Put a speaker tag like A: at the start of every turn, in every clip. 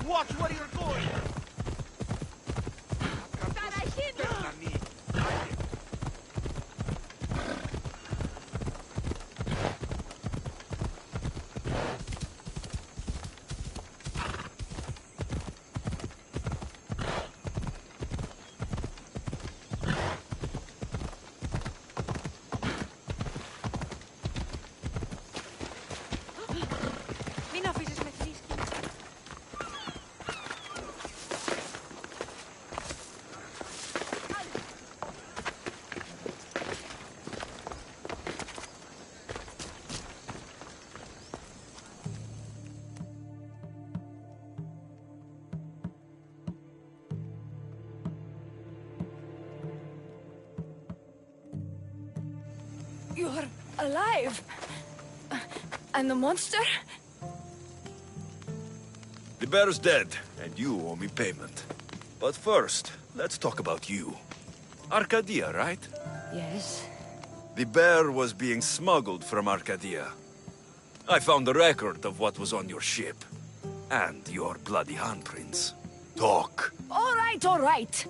A: Watch where you're going!
B: You're alive! And the monster?
C: The bear's dead, and you owe me payment. But first, let's talk about you. Arcadia, right?
B: Yes.
C: The bear was being smuggled from Arcadia. I found a record of what was on your ship. And your bloody handprints. Talk.
B: All right.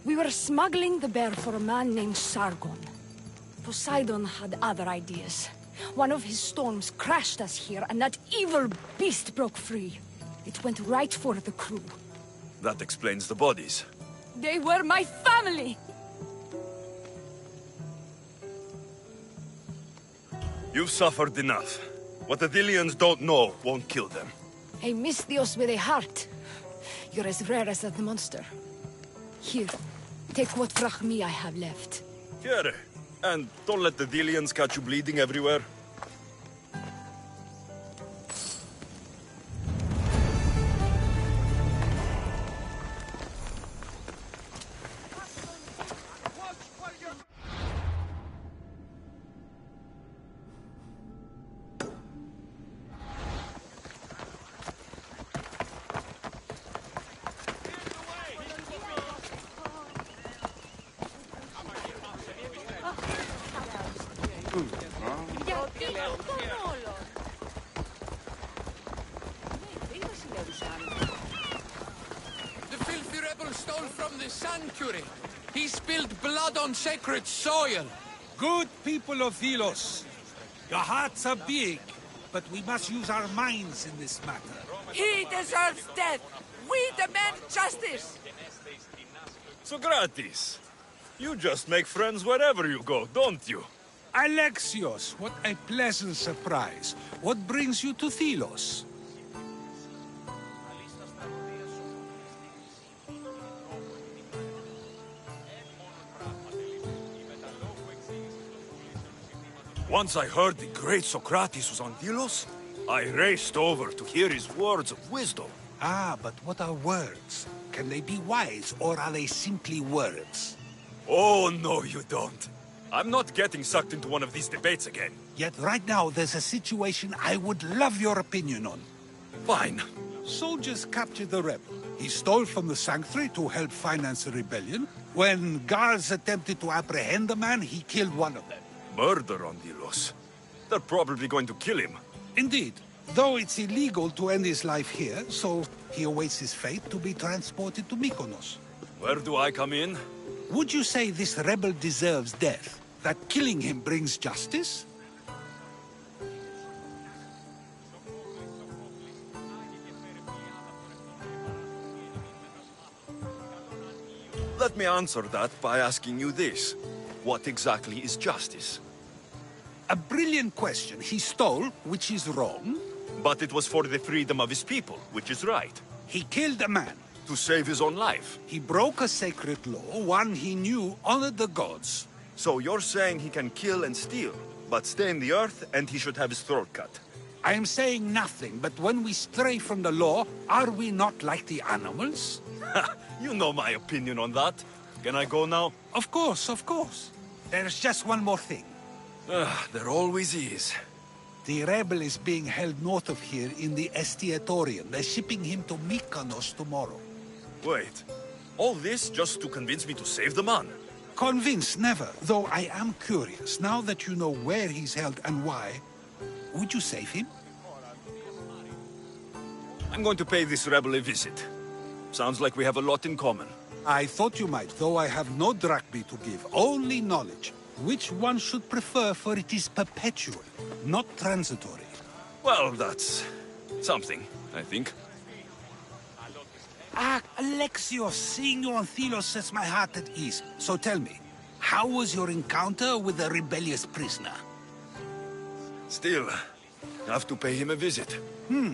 B: We were smuggling the bear for a man named Sargon. Poseidon had other ideas. One of his storms crashed us here, and that evil beast broke free. It went right for the crew.
C: That explains the bodies.
B: They were my family!
C: You've suffered enough. What the Dilians don't know won't kill them.
B: A Misthios with a heart. You're as rare as that monster. Here, take what drachmi I have left.
C: Here. And don't let the Dilians catch you bleeding everywhere.
D: The filthy rebel stole from the sanctuary. He spilled blood on sacred soil.
E: Good people of Delos, your hearts are big, but we must use our minds in this matter.
D: He deserves death. We demand justice.
C: Socrates, you just make friends wherever you go, don't you?
E: Alexios, what a pleasant surprise. What brings you to Delos?
C: Once I heard the great Socrates was on Delos, I raced over to hear his words of wisdom.
E: Ah, but what are words? Can they be wise, or are they simply words?
C: Oh, no, you don't. I'm not getting sucked into one of these debates again.
E: Yet right now, there's a situation I would love your opinion on.
C: Fine.
E: Soldiers captured the rebel. He stole from the sanctuary to help finance the rebellion. When guards attempted to apprehend the man, he killed one of them.
C: Murder on Delos. They're probably going to kill him.
E: Indeed. Though it's illegal to end his life here, so he awaits his fate to be transported to Mykonos.
C: Where do I come in?
E: Would you say this rebel deserves death? That killing him brings justice?
C: Let me answer that by asking you this. What exactly is justice?
E: A brilliant question. He stole, which is wrong.
C: But it was for the freedom of his people, which is right.
E: He killed a man.
C: To save his own life.
E: He broke a sacred law, one he knew honored the gods.
C: So you're saying he can kill and steal, but stay in the earth and he should have his throat cut?
E: I am saying nothing, but when we stray from the law, are we not like the animals?
C: You know my opinion on that. Can I go now?
E: Of course, of course. There's just one more thing.
C: There always is.
E: The rebel is being held north of here in the Estiatorium. They're shipping him to Mykonos tomorrow.
C: Wait, all this just to convince me to save the man?
E: Convinced, never. Though I am curious, now that you know where he's held and why, would you save him?
C: I'm going to pay this rebel a visit. Sounds like we have a lot in common.
E: I thought you might, though I have no drachmae to give, only knowledge. Which one should prefer, for it is perpetual, not transitory.
C: Well, that's something, I think.
E: Ah, Alexios, seeing you on Thelos sets my heart at ease. So tell me, how was your encounter with the rebellious prisoner?
C: Still, have to pay him a visit.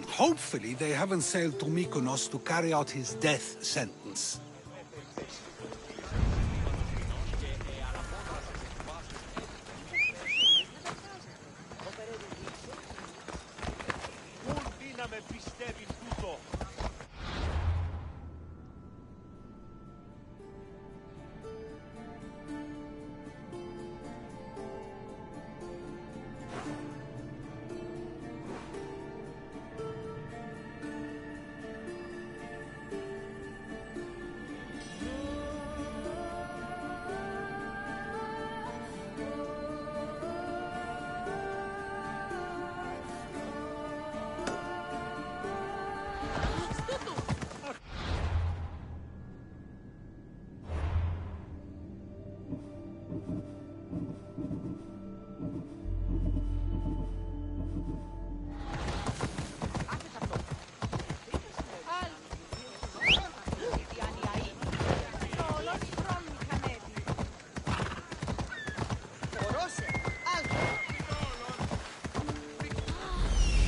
E: Hopefully they haven't sailed to Mykonos to carry out his death sentence.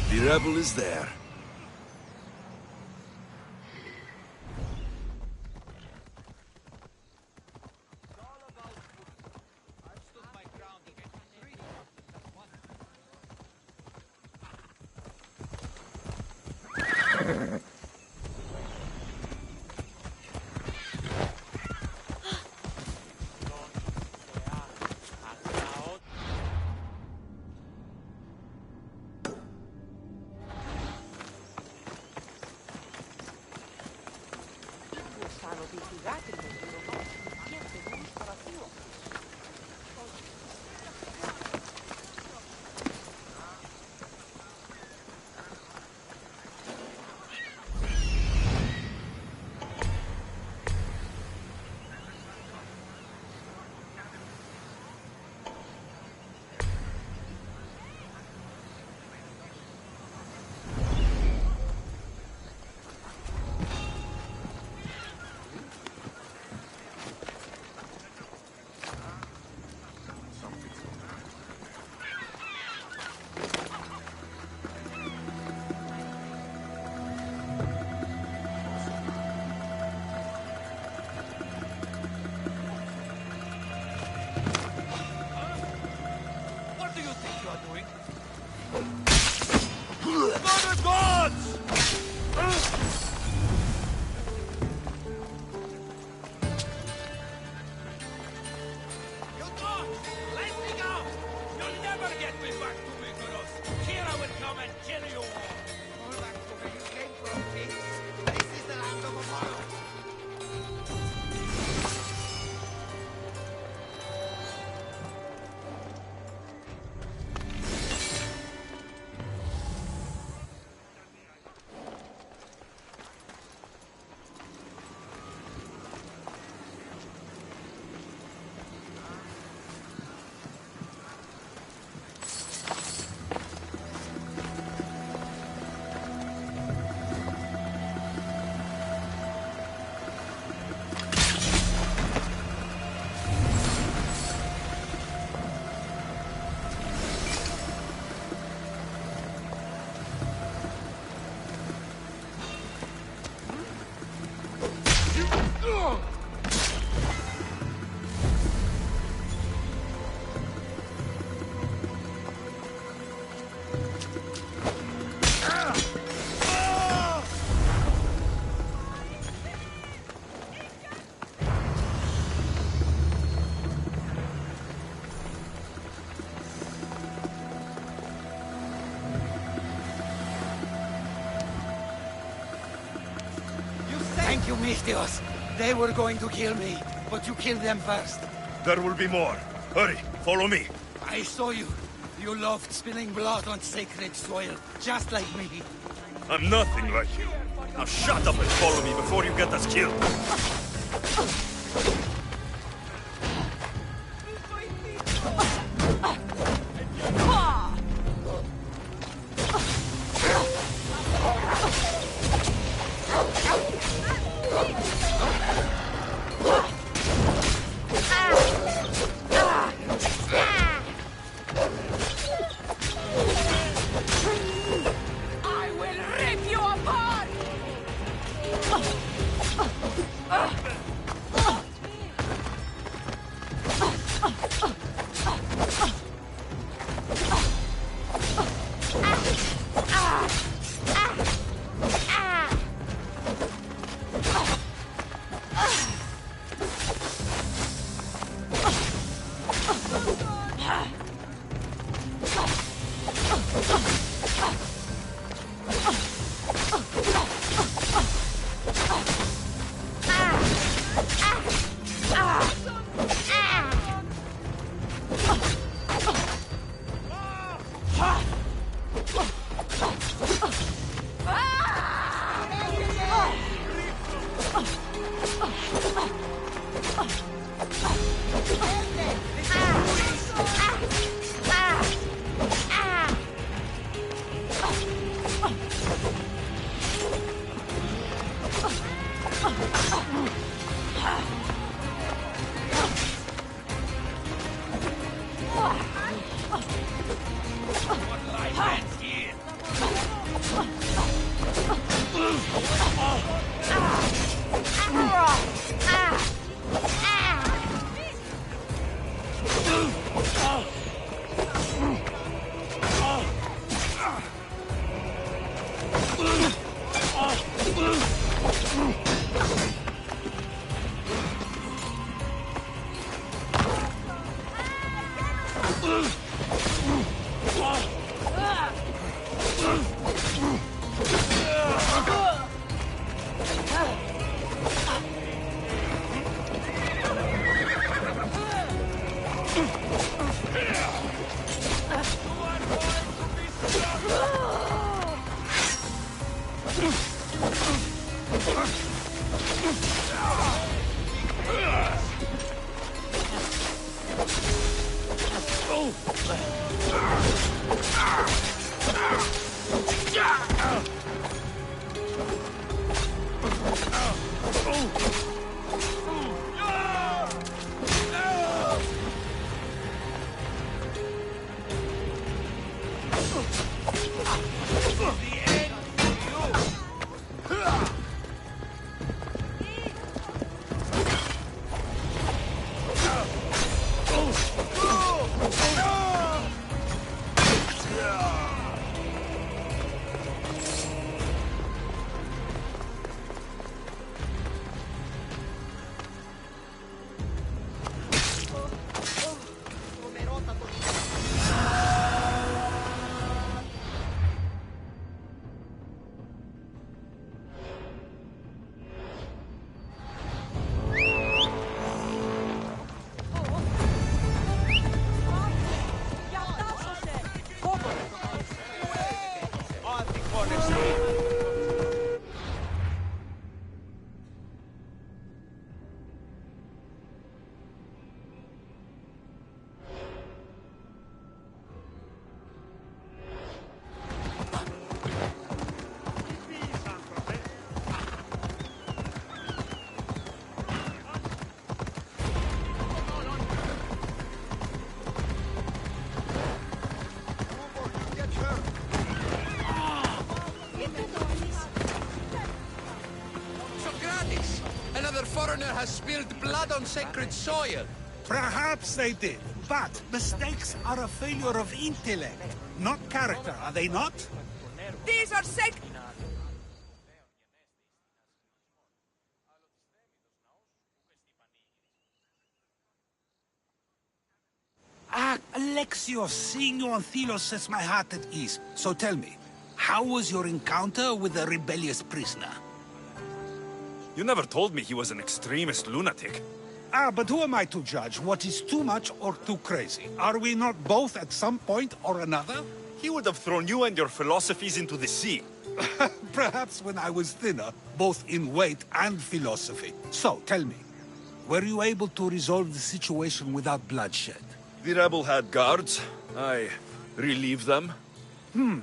C: The rebel is there.
A: Thank you, Misthios. They were going to kill me, but you killed them first.
C: There will be more. Hurry, follow me.
A: I saw you. You loved spilling blood on sacred soil, just like me.
C: I'm nothing like you. Now shut up and follow me before you get us killed.
D: Foreigner has spilled blood on sacred soil.
E: Perhaps they did, but mistakes are a failure of intellect, not character, are they not?
B: These are sacred.
E: Alexios, seeing you on Thelos sets my heart at ease. So tell me, how was your encounter with the rebellious prisoner?
C: You never told me he was an extremist lunatic.
E: But who am I to judge what is too much or too crazy? Are we not both at some point or another?
C: He would have thrown you and your philosophies into the sea.
E: Perhaps when I was thinner, both in weight and philosophy. So, tell me, were you able to resolve the situation without bloodshed?
C: The rebel had guards. I relieved them.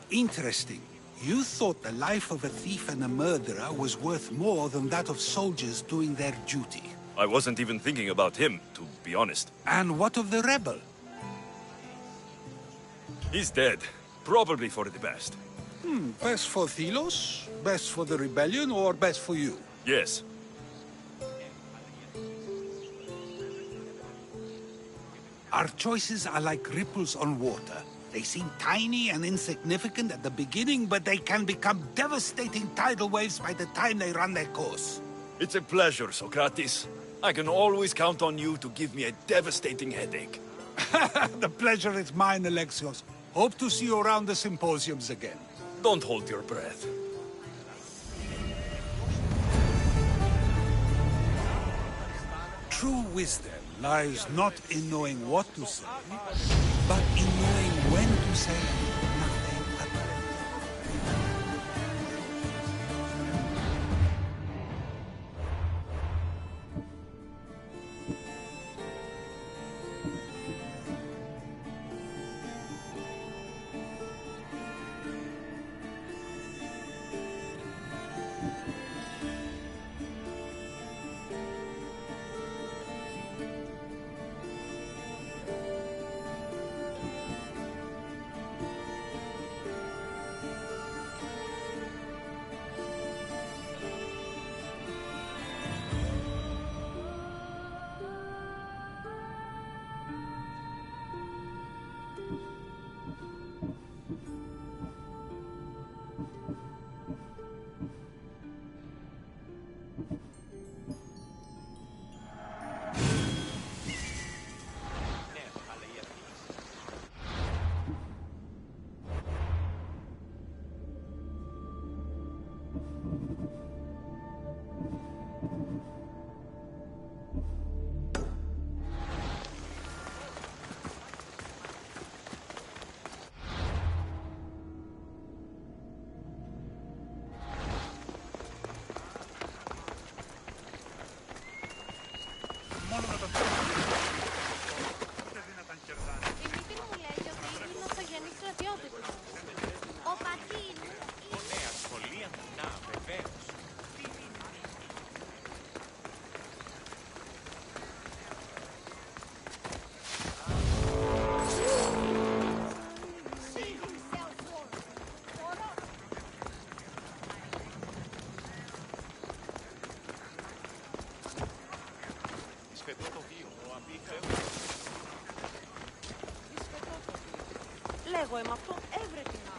E: Interesting. You thought the life of a thief and a murderer was worth more than that of soldiers doing their duty.
C: I wasn't even thinking about him, to be honest.
E: And what of the rebel?
C: He's dead. Probably for the best.
E: Best for Thelos? Best for the rebellion, or best for you?
C: Yes.
E: Our choices are like ripples on water. They seem tiny and insignificant at the beginning, but they can become devastating tidal waves by the time they run their course.
C: It's a pleasure, Socrates. I can always count on you to give me a devastating headache.
E: The pleasure is mine, Alexios. Hope to see you around the symposiums again.
C: Don't hold your breath.
E: True wisdom lies not in knowing what to say, but in knowing when to say nothing at all.
F: Λέγω, με αυτό έβρεπε να.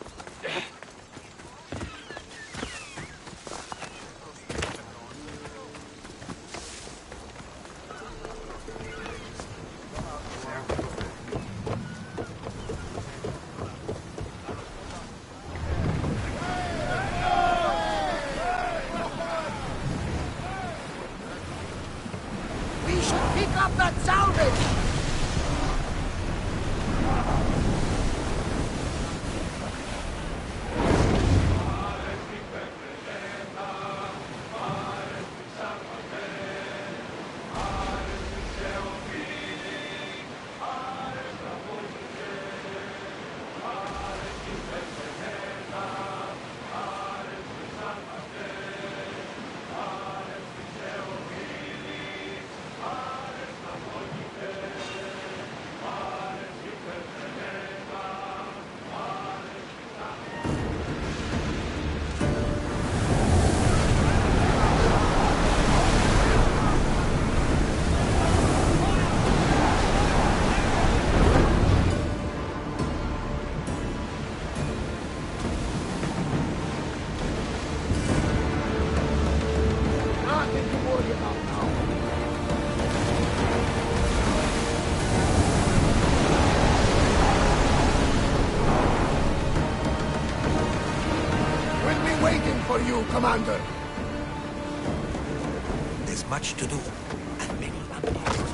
A: We should pick up that salvage! Nothing to worry about now. We'll be waiting for you, Commander.
E: There's much to do, and many vampires.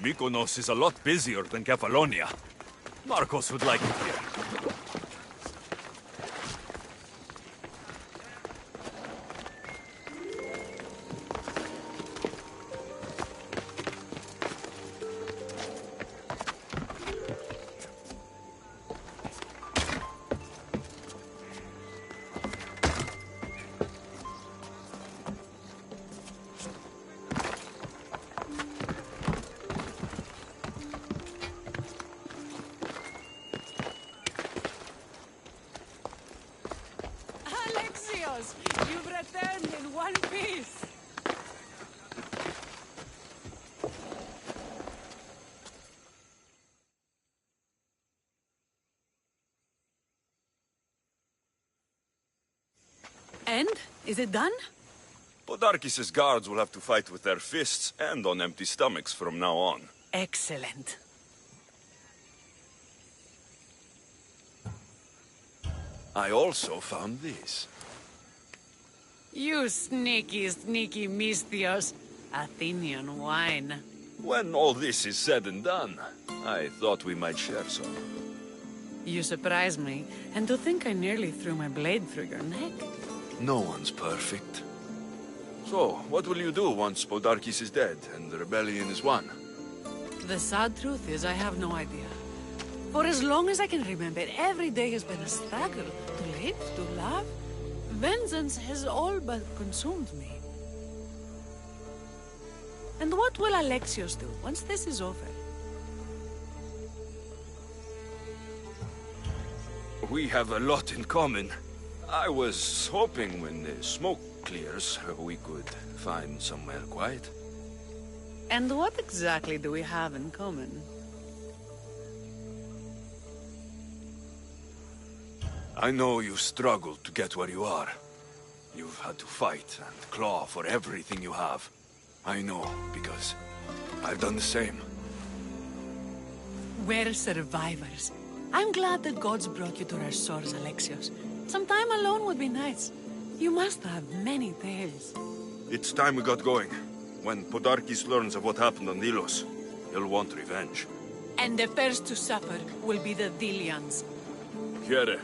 C: Mykonos is a lot busier than Kefalonia. Marcos would like it here.
B: Alexios, you've returned in one piece.
G: And? Is it done?
C: Podarkis' guards will have to fight with their fists and on empty stomachs from now on.
G: Excellent.
C: I also found this.
G: You sneaky, sneaky Misthios. Athenian wine.
C: When all this is said and done, I thought we might share some.
G: You surprise me, and to think I nearly threw my blade through your neck.
C: No one's perfect. So, what will you do once Podarkis is dead and the rebellion is won?
G: The sad truth is I have no idea. For as long as I can remember, every day has been a struggle. To live, to love. Vengeance has all but consumed me. And what will Alexios do once this is over?
C: We have a lot in common. I was hoping when the smoke clears, we could find somewhere quiet.
G: And what exactly do we have in common?
C: I know you struggled to get where you are. You've had to fight and claw for everything you have. I know, because I've done the same.
G: We're survivors. I'm glad the gods brought you to our shores, Alexios. Some time alone would be nice. You must have many tales.
C: It's time we got going. When Podarkis learns of what happened on Delos, he'll want revenge.
G: And the first to suffer will be the Delians.
C: Here.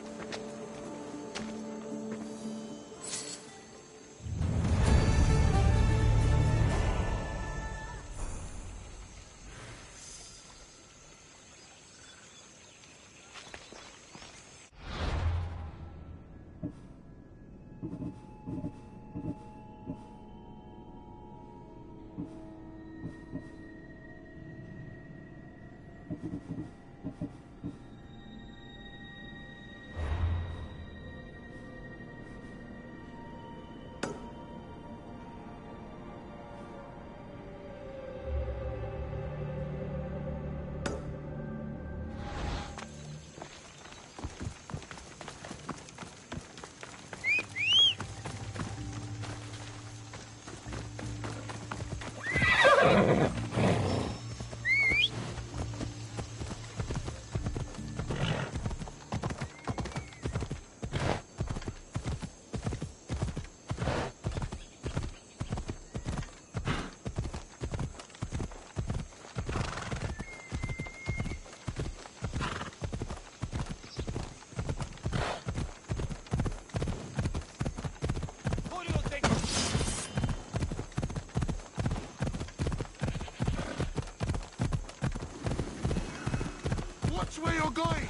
D: Where you're going?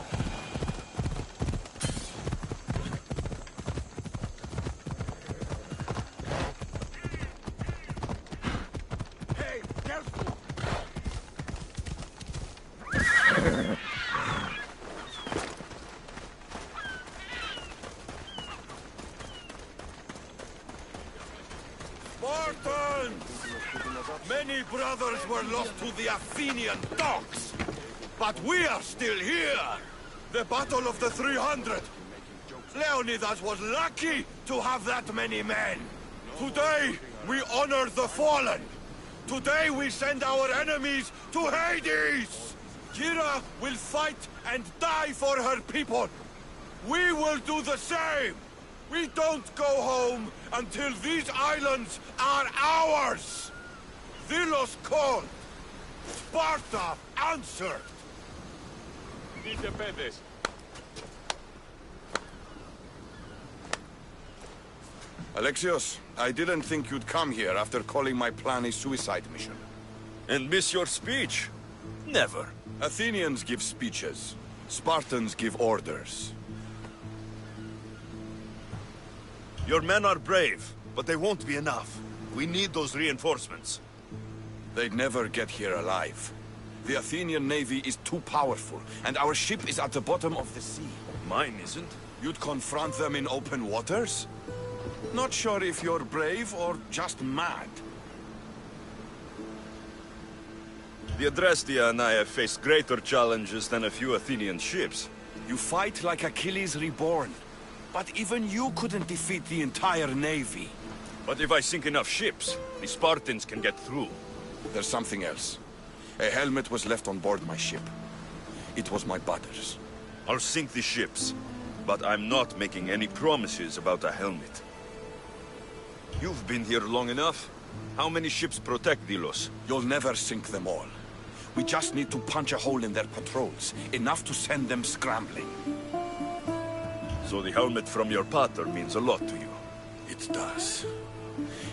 D: Hey, careful!
C: Spartans! Many brothers were lost to the Athenian dogs. But we are still here! The Battle of the 300! Leonidas was lucky to have that many men! Today, we honor the fallen! Today we send our enemies to Hades! Kira will fight and die for her people! We will do the same! We don't go home until these islands are ours! Delos called! Sparta answered! Alexios, I didn't think you'd come here after calling my plan a suicide mission.
H: And miss your speech? Never.
C: Athenians give speeches. Spartans give orders.
H: Your men are brave, but they won't be enough. We need those reinforcements.
C: They'd never get here alive. The Athenian navy is too powerful, and our ship is at the bottom of the sea.
H: Mine isn't.
C: You'd confront them in open waters? Not sure if you're brave or just mad.
H: The Adrestia and I have faced greater challenges than a few Athenian ships.
C: You fight like Achilles reborn. But even you couldn't defeat the entire navy.
H: But if I sink enough ships, the Spartans can get through.
C: There's something else. A helmet was left on board my ship. It was my brother's.
H: I'll sink the ships, but I'm not making any promises about a helmet. You've been here long enough. How many ships protect Delos?
C: You'll never sink them all. We just need to punch a hole in their patrols, enough to send them scrambling.
H: So the helmet from your pater means a lot to you.
C: It does.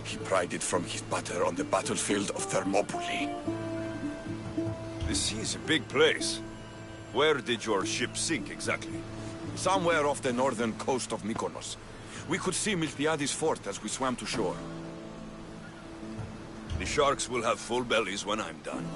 C: He pried it from his butter on the battlefield of Thermopylae.
H: The sea's a big place. Where did your ship sink exactly?
C: Somewhere off the northern coast of Mykonos. We could see Miltiades fort as we swam to shore.
H: The sharks will have full bellies when I'm done.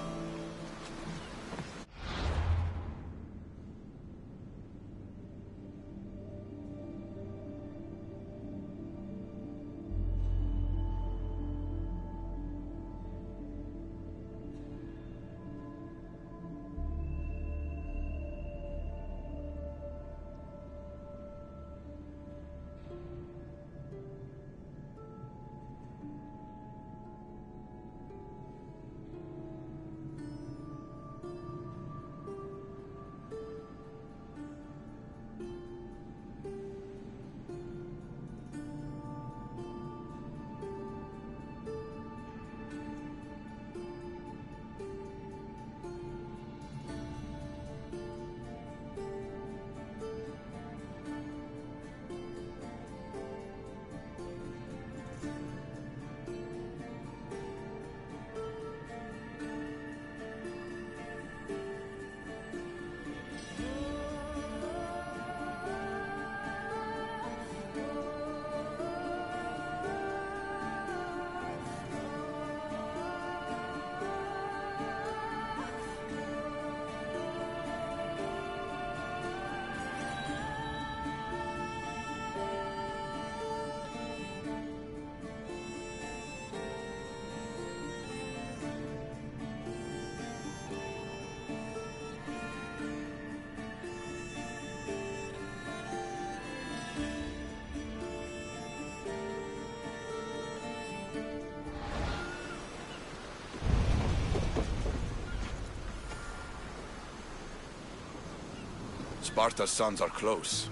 C: Sparta's sons are close.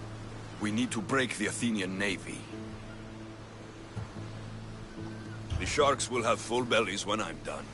C: We need to break the Athenian navy.
H: The sharks will have full bellies when I'm done.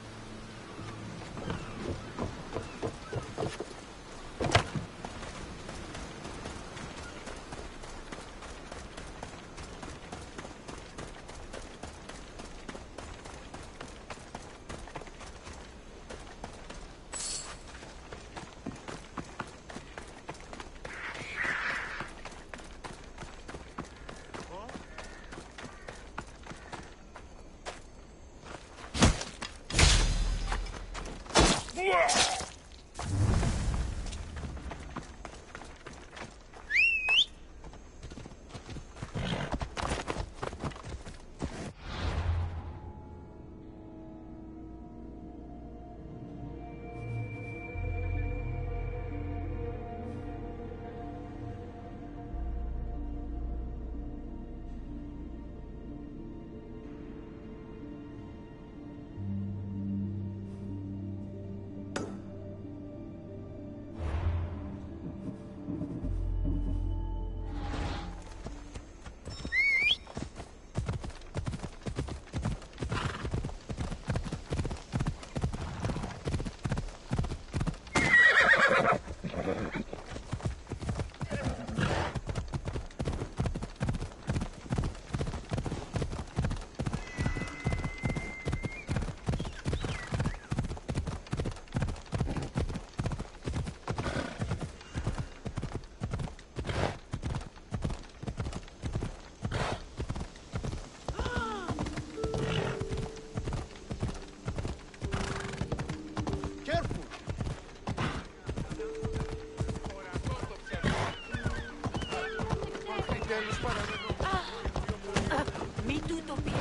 F: Μη του το πεις.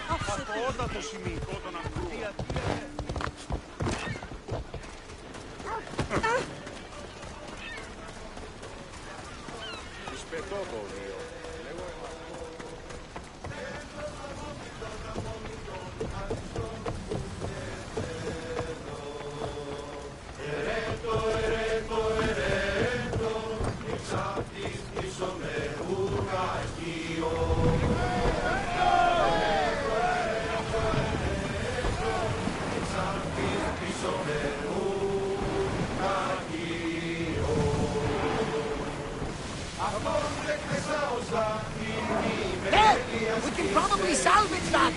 C: Απότατο σημείο των ανθρώπων.
A: We can probably salvage that!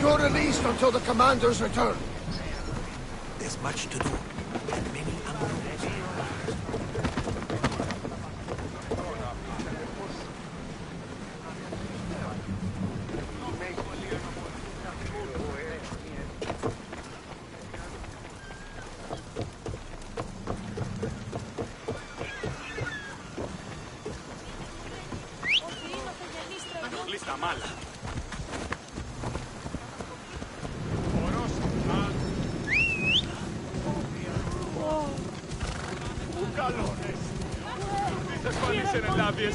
I: You're released until the commander's return.
E: There's much to do, and many unknowns.
C: Λίστα μάλα. En el labio,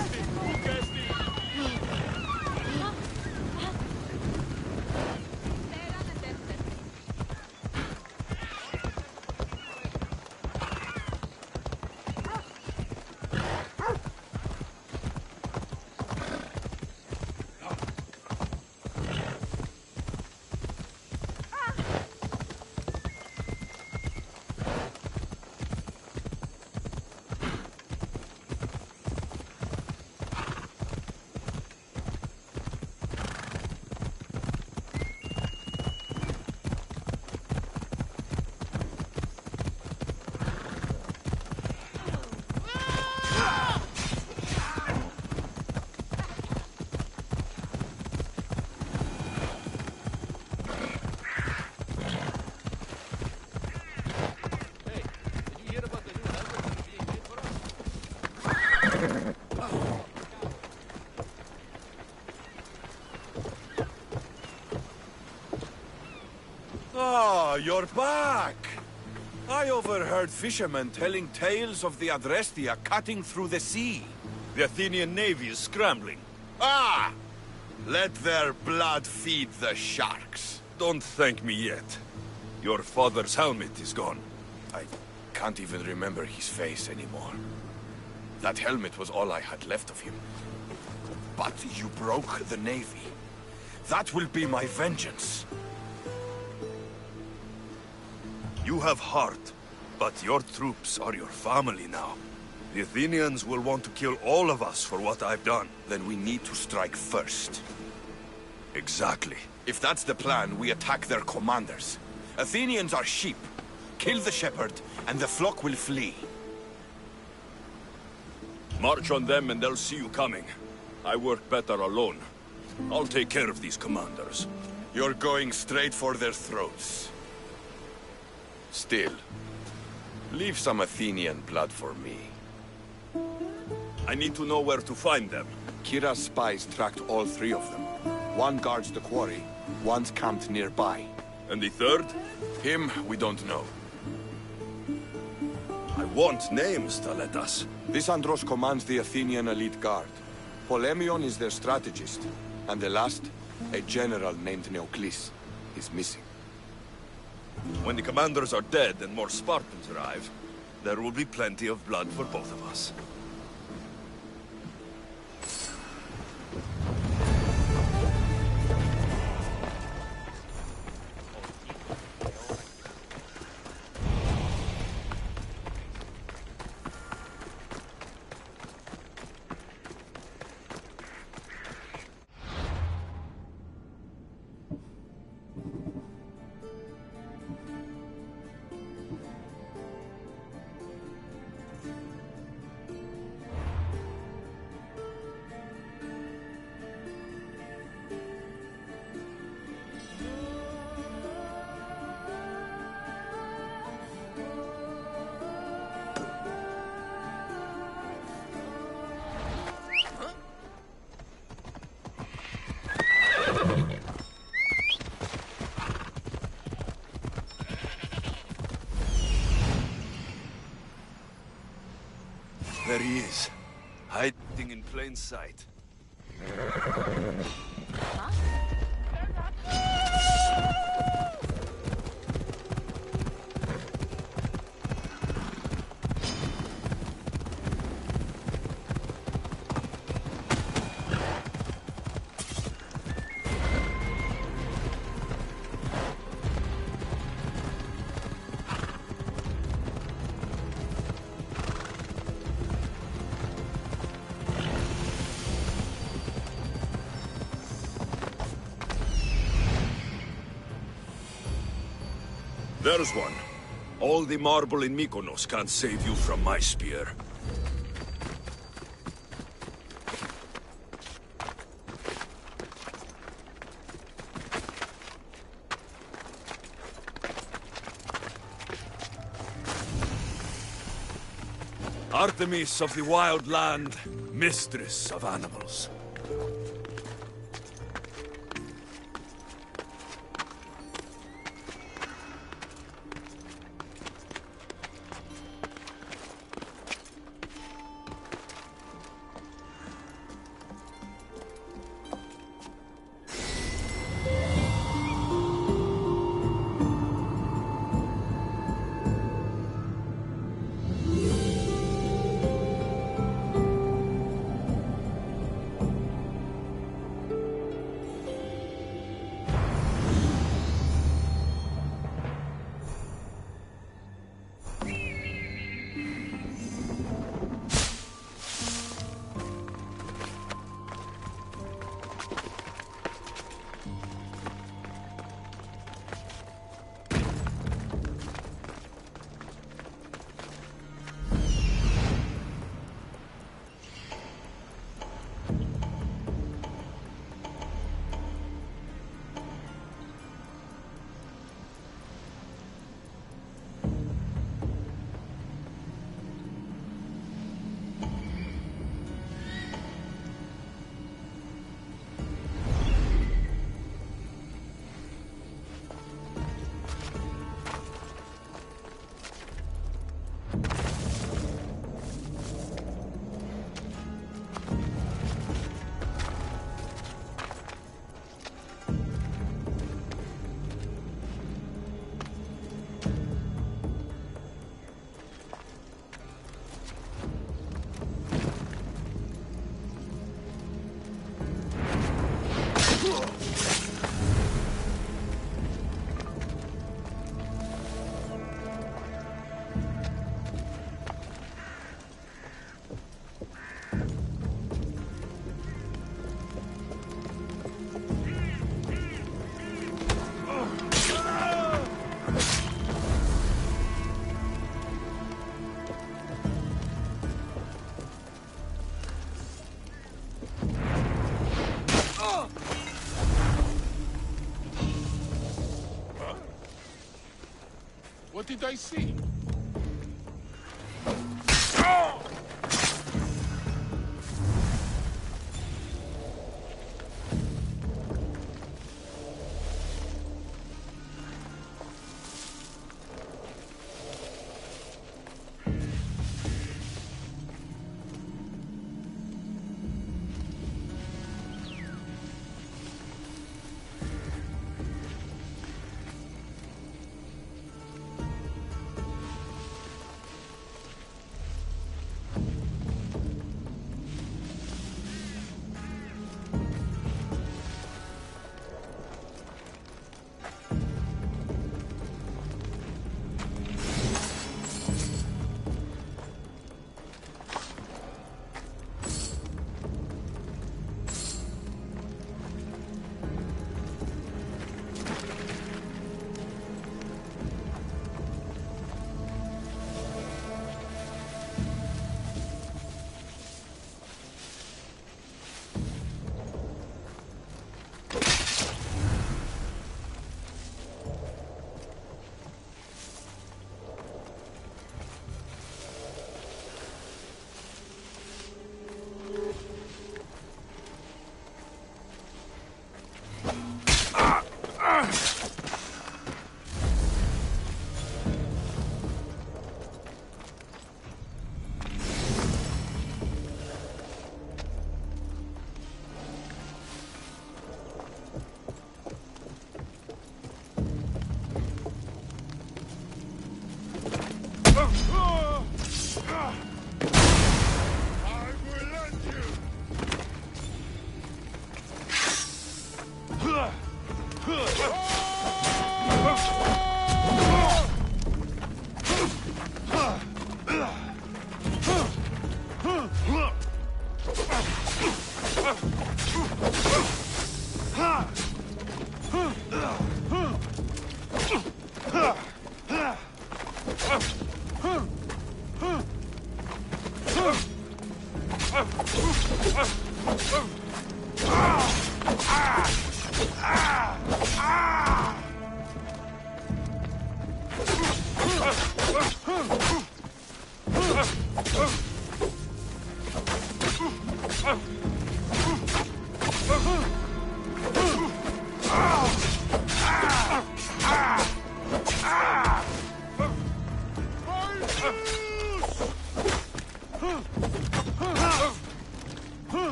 C: Ah, you're back! I overheard fishermen telling tales of the Adrestia cutting through the sea.
H: The Athenian navy is scrambling.
C: Ah! Let their blood feed the sharks.
H: Don't thank me yet. Your father's helmet is gone.
C: I can't even remember his face anymore. That helmet was all I had left of him. But you broke the navy. That will be my vengeance.
H: You have heart, but your troops are your family now. The Athenians will want to kill all of us for what I've done.
C: Then we need to strike first.
H: Exactly.
C: If that's the plan, we attack their commanders. Athenians are sheep. Kill the shepherd, and the flock will flee.
H: March on them and they'll see you coming. I work better alone. I'll take care of these commanders.
C: You're going straight for their throats. Still, leave some Athenian blood for me.
H: I need to know where to find them.
C: Kira's spies tracked all three of them. One guards the quarry, one's camped nearby.
H: And the third?
C: Him, we don't know.
H: I want names, Teletas.
C: This Andros commands the Athenian elite guard. Polemion is their strategist. And the last, a general named Neoclis, is missing.
H: When the commanders are dead and more Spartans arrive, there will be plenty of blood for both of us. There he is, hiding in plain sight. There's one. All the marble in Mykonos can't save you from my spear. Artemis of the wild land, mistress of animals.
C: What did I see?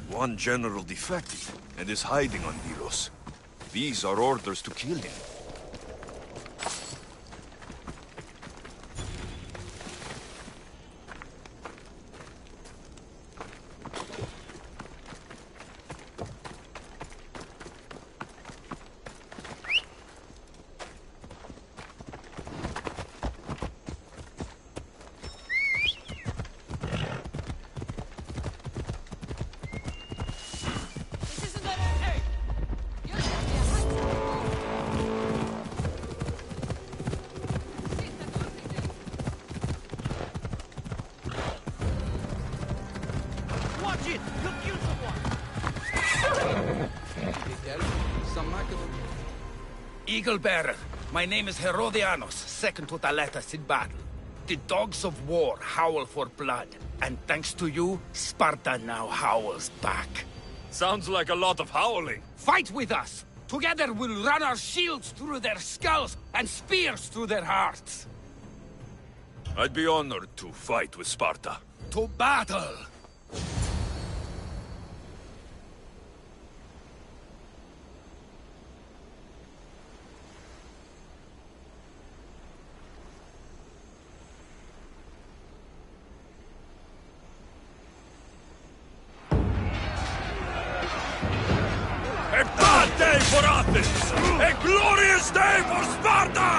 H: One general defected and is hiding on Milos. These are orders to kill him.
A: Eagle Bearer, my name is Herodianos, second to Thaletas in battle. The dogs of war howl for blood, and thanks to you, Sparta now howls back.
H: Sounds like a lot of howling.
A: Fight with us! Together we'll run our shields through their skulls and spears through their hearts!
H: I'd be honored to fight with Sparta.
A: To battle!
H: A glorious day for Sparta!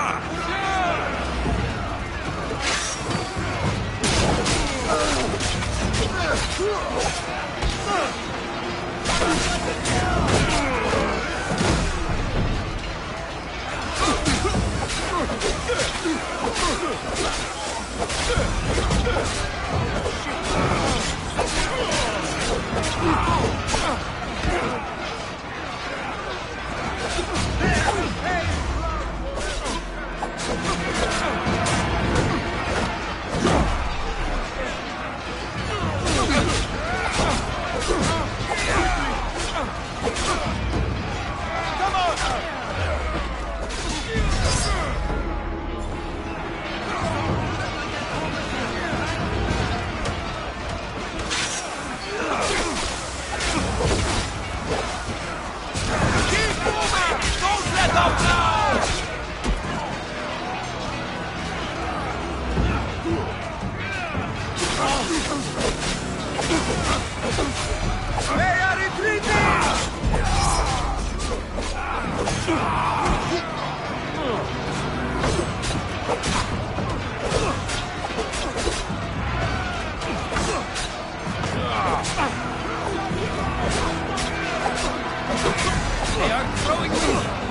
A: They are throwing me!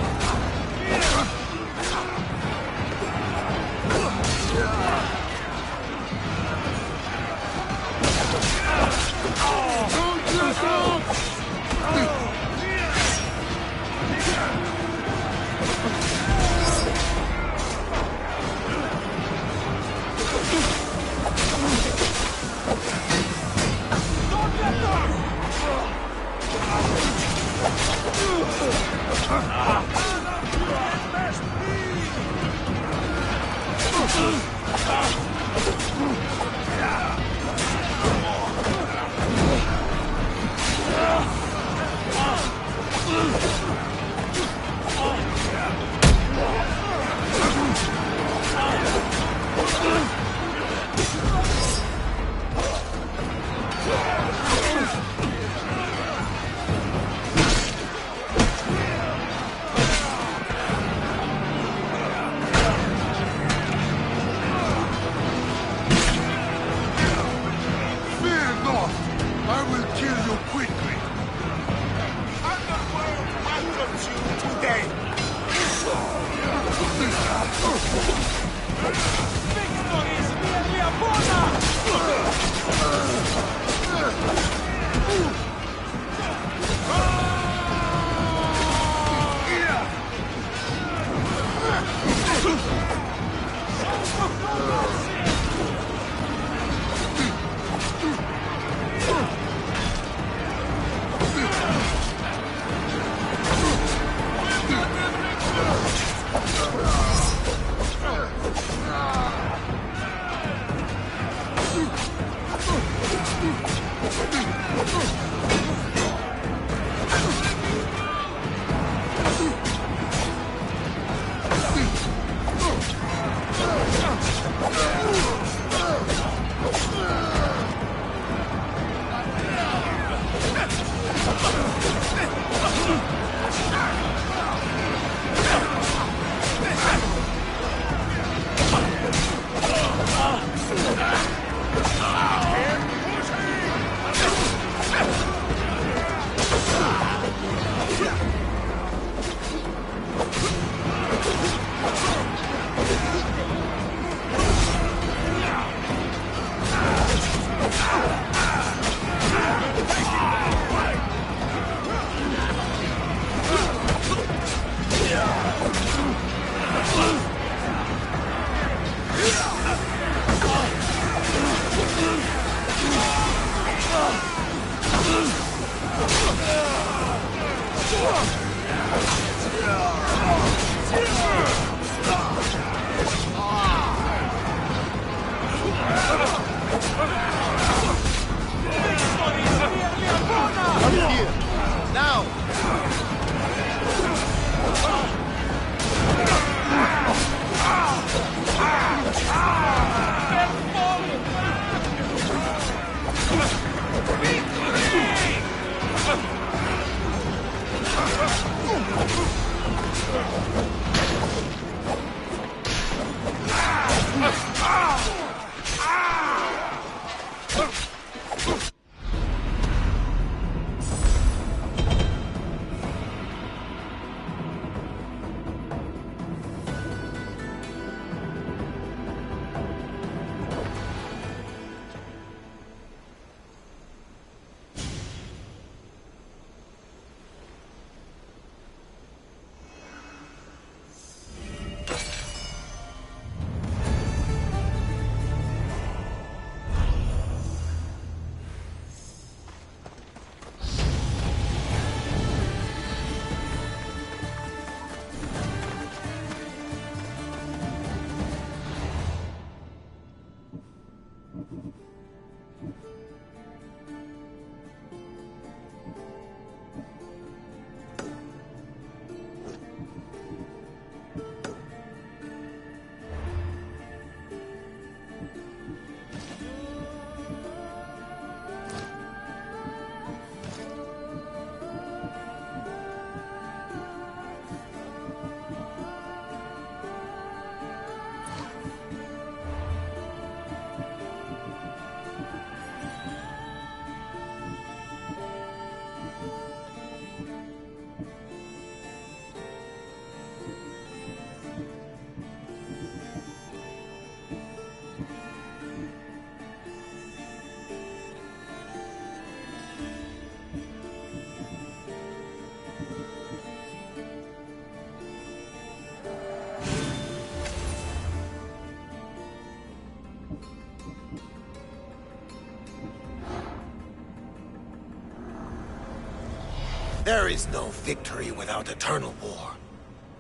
I: There is no victory without eternal war.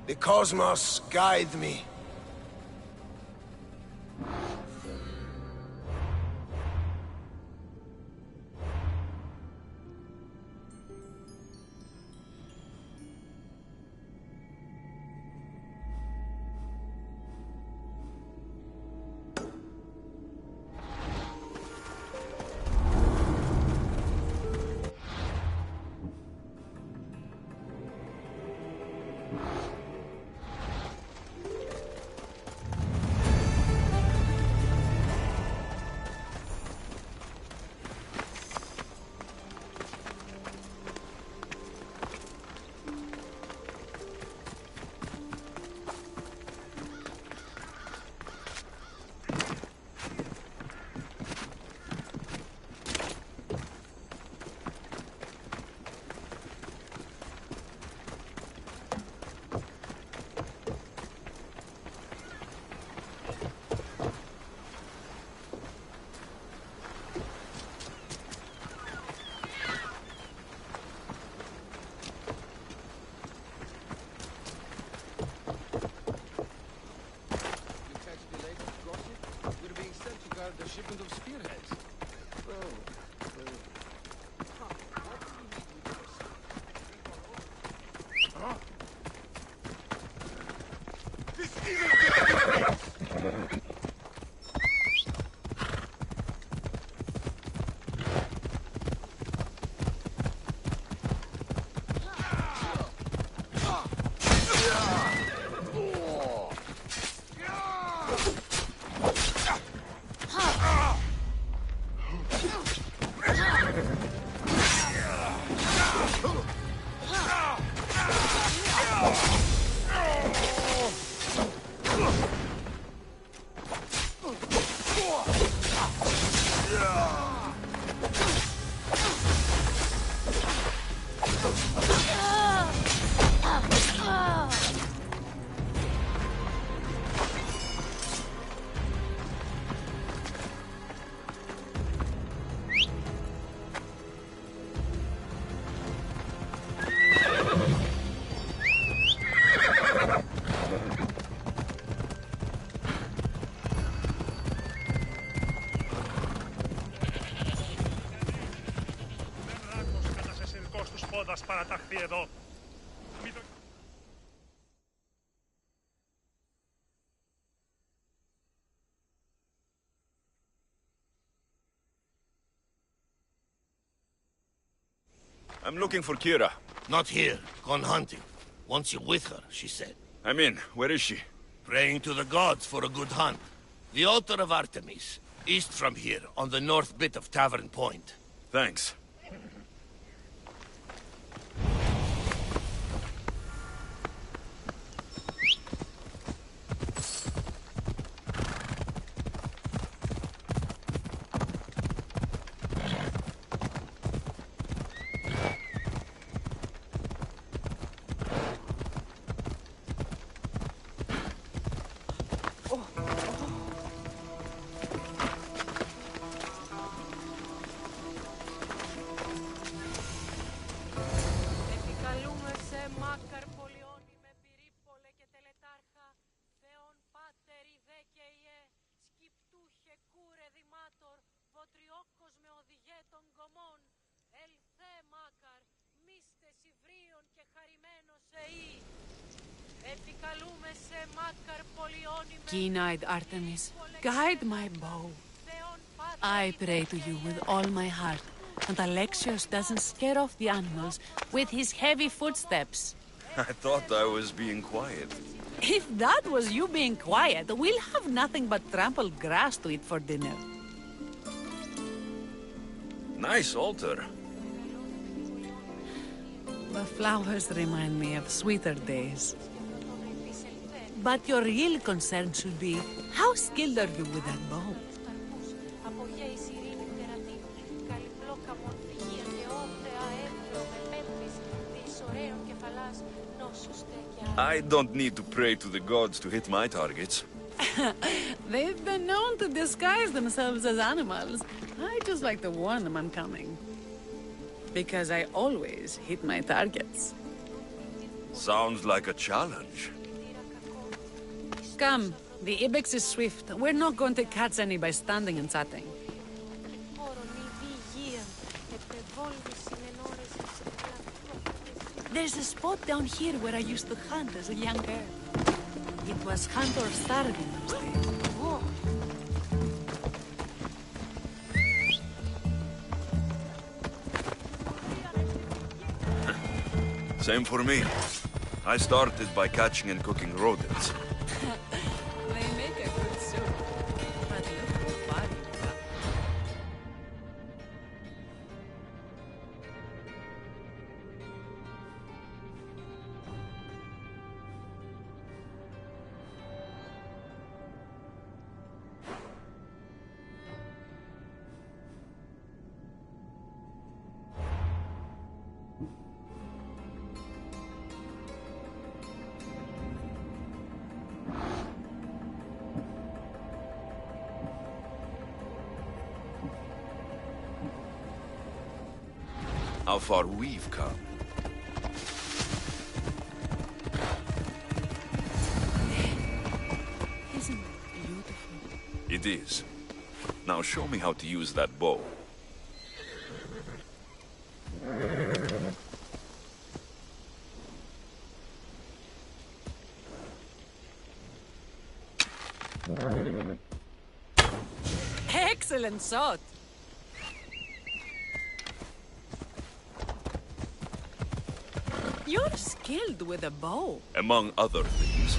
I: The cosmos guide me.
A: The shipment of spearheads.
J: Παραταχθεί εδώ.
H: I'm looking for Kira.
I: Not here. Gone hunting. Wants you with her, she said.
H: I'm in. Where is she?
I: Praying to the gods for a good hunt. The altar of Artemis, east from here, on the north bit of Tavern Point.
H: Thanks.
G: Keen-eyed Artemis, guide my bow. I pray to you with all my heart, and Alexios doesn't scare off the animals with his heavy footsteps.
H: I thought I was being quiet.
G: If that was you being quiet, we'll have nothing but trampled grass to eat for dinner.
H: Nice altar.
G: The flowers remind me of sweeter days. But your real concern should be, how skilled are you with that bow?
H: I don't need to pray to the gods to hit my targets.
G: They've been known to disguise themselves as animals. I just like to warn them I'm coming. Because I always hit my targets.
H: Sounds like a challenge.
G: Come, the Ibex is swift. We're not going to catch any by standing and chatting. There's a spot down here where I used to hunt as a young girl. It was hunt or starve in those days.
H: Same for me. I started by catching and cooking rodents.
G: They make a good soup. But look how far you've come.
H: How far we've come.
G: Isn't it beautiful?
H: It is. Now show me how to use that bow.
G: Excellent shot! You're skilled with a bow.
H: Among other things.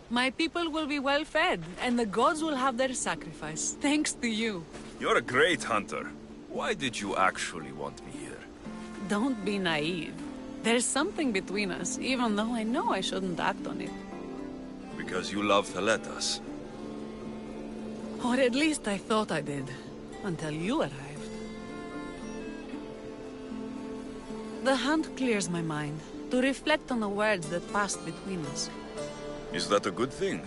G: My people will be well fed, and the gods will have their sacrifice, thanks to you.
H: You're a great hunter. Why did you actually want me here?
G: Don't be naive. There's something between us, even though I know I shouldn't act on it.
H: Because you love to let us.
G: Or at least I thought I did, until you arrived. The hunt clears my mind, to reflect on the words that passed between us.
H: Is that a good thing?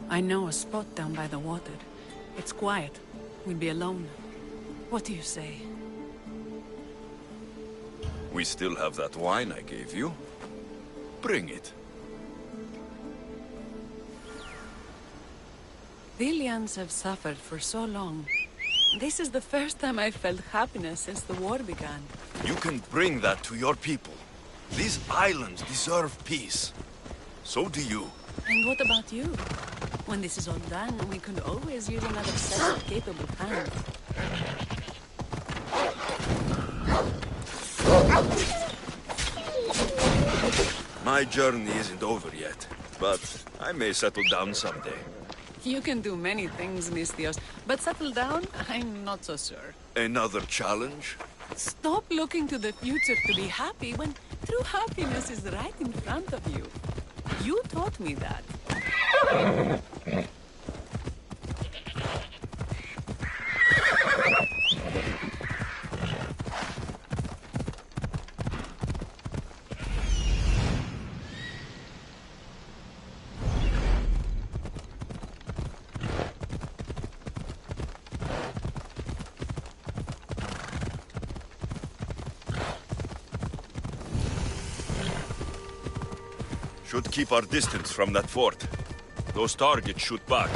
G: I know a spot down by the water. It's quiet. We'll be alone. What do you say?
H: We still have that wine I gave you. Bring it.
G: Villians have suffered for so long. This is the first time I've felt happiness since the war began.
H: You can bring that to your people. These islands deserve peace. So do you.
G: And what about you? When this is all done, we could always use another set of capable hands.
H: My journey isn't over yet, but I may settle down someday.
G: You can do many things, Mistios, but settle down, I'm not so sure.
H: Another challenge?
G: Stop looking to the future to be happy when true happiness is right in front of you. You taught me that.
H: Should keep our distance from that fort. Those targets shoot back.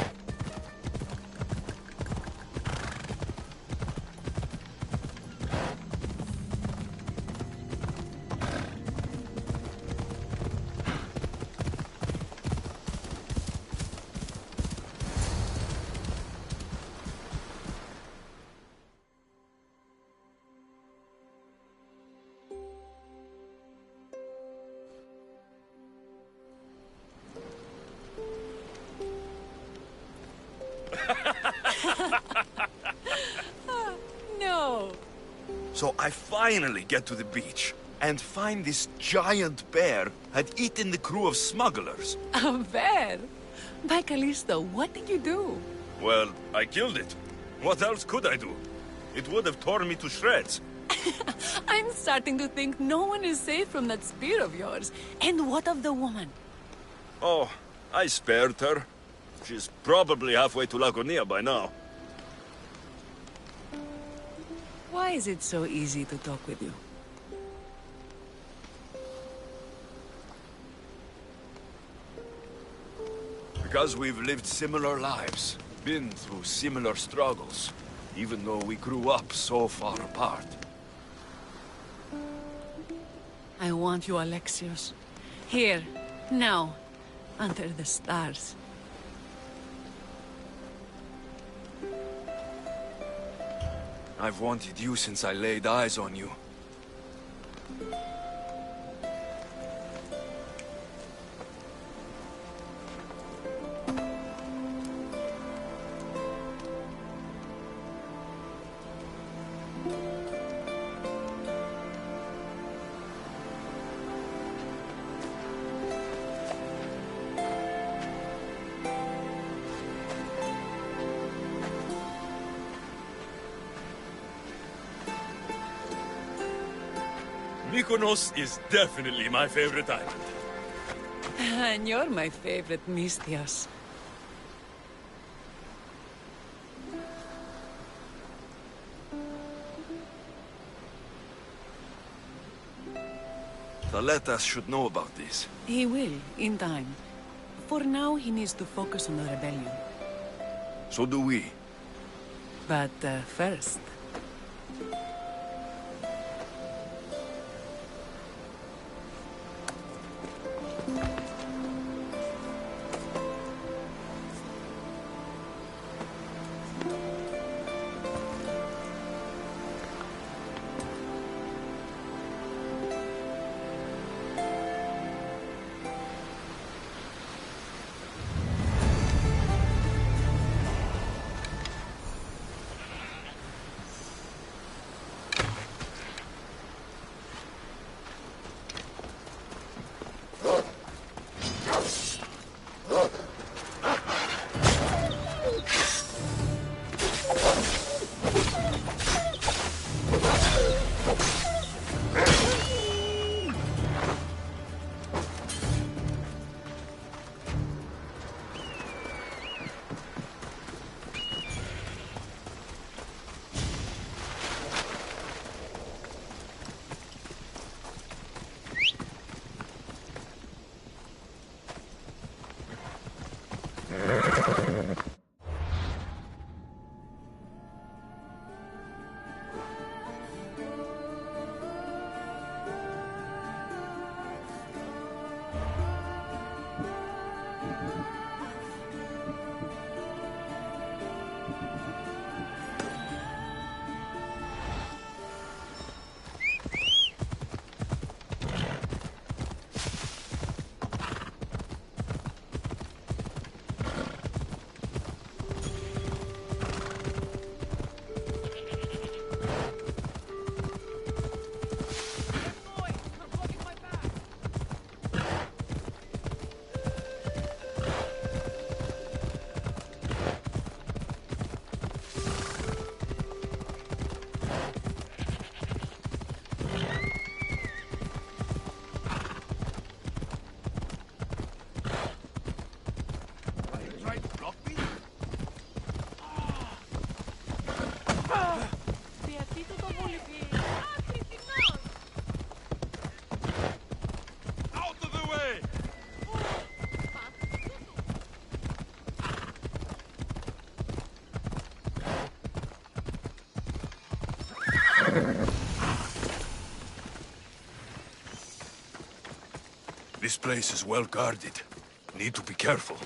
H: So I finally get to the beach and find this giant bear had eaten the crew of smugglers.
G: A bear? By Callisto, what did you do?
H: Well, I killed it. What else could I do? It would have torn me to shreds.
G: I'm starting to think no one is safe from that spear of yours. And what of the woman?
H: Oh, I spared her. She's probably halfway to Lagonia by now.
G: Why is it so easy to talk with you?
H: Because we've lived similar lives, been through similar struggles, even though we grew up so far apart.
G: I want you, Alexios. Here, now, under the stars.
H: I've wanted you since I laid eyes on you.
I: Mykonos is definitely my favorite island.
G: And you're my favorite, Mystios.
H: Thaletas should know about this.
G: He will, in time. For now, he needs to focus on the rebellion.
H: So do we.
G: But first...
H: This place is well guarded. Need to be careful.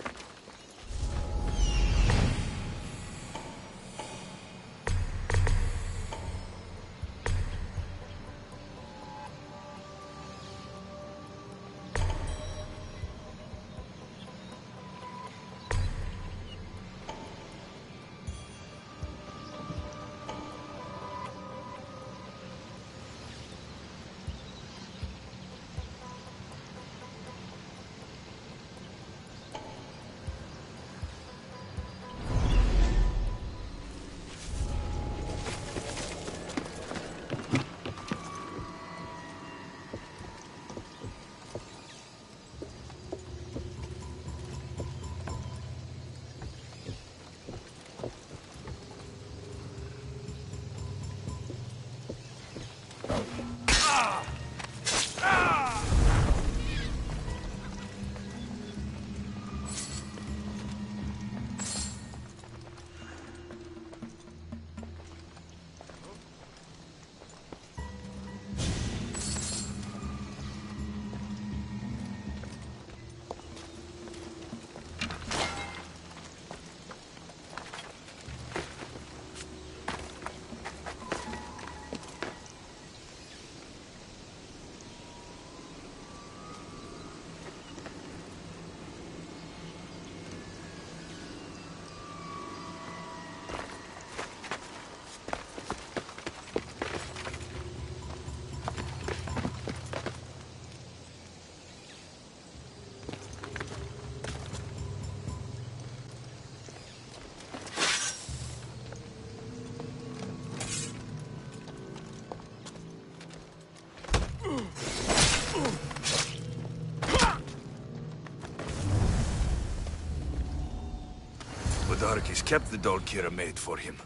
H: Podarkis kept the doll Kira made for him.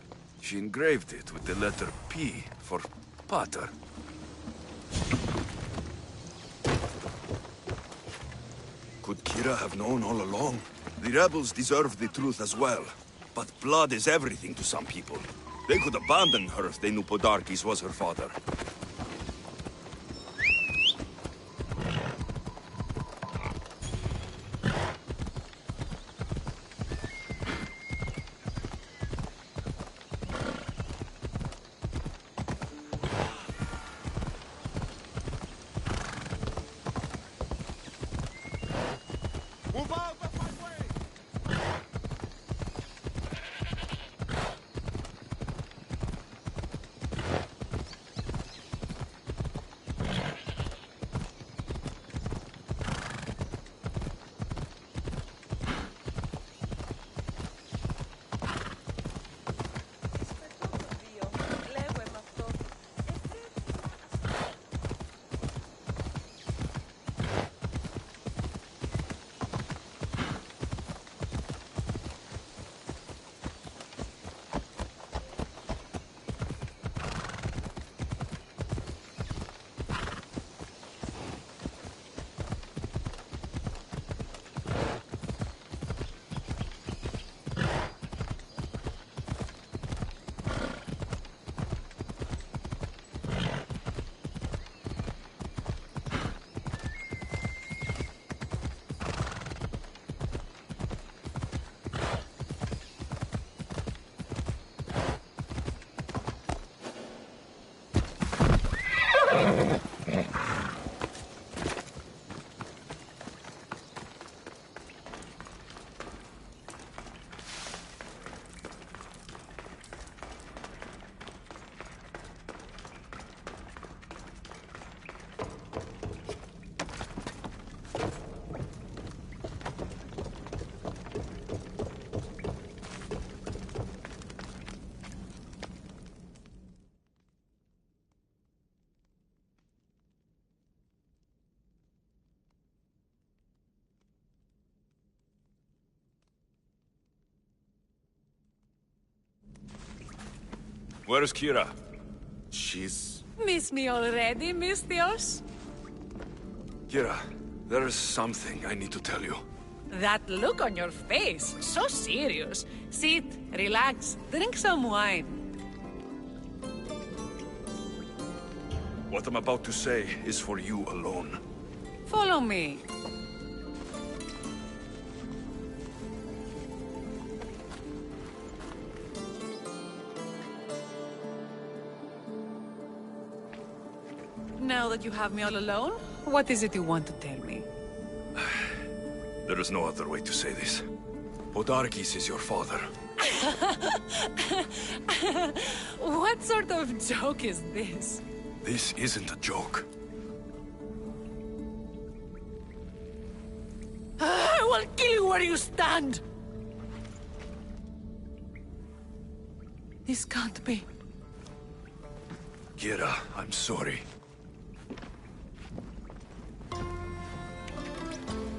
H: She engraved it with the letter P for Pater. Could Kira have known all along? The rebels deserve the truth as well. But blood is everything to some people. They could abandon her if they knew Podarkis was her father.
C: Move out of my way!
H: Where's Kira? She's...
G: Miss me already, Mistios?
H: Kira, there is something I need to tell you.
G: That look on your face, so serious. Sit, relax, drink some wine.
H: What I'm about to say is for you alone.
G: Follow me. Now that you have me all alone, what is it you want to tell me?
H: There is no other way to say this. Podarkis is your father.
G: What sort of joke is this?
H: This isn't a joke.
G: I will kill you where you stand! This can't be.
H: Kira, I'm sorry.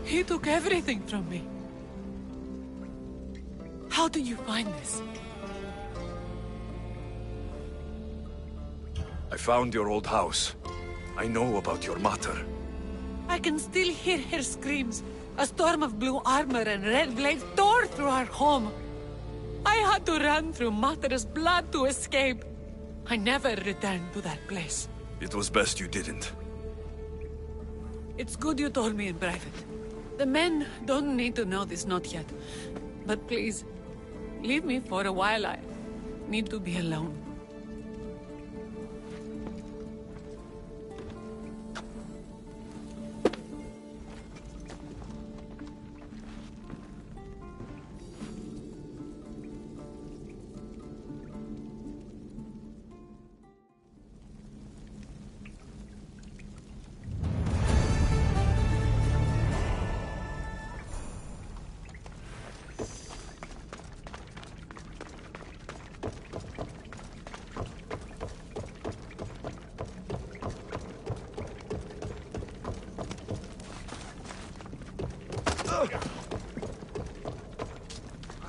G: He took everything from me. How did you find this?
H: I found your old house. I know about your mother.
G: I can still hear her screams. A storm of blue armor and red blades tore through our home. I had to run through Mater's blood to escape. I never returned to that place.
H: It was best you didn't.
G: It's good you told me in private. The men don't need to know this, not yet. But please, leave me for a while. I need to be alone.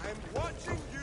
C: I'm watching you!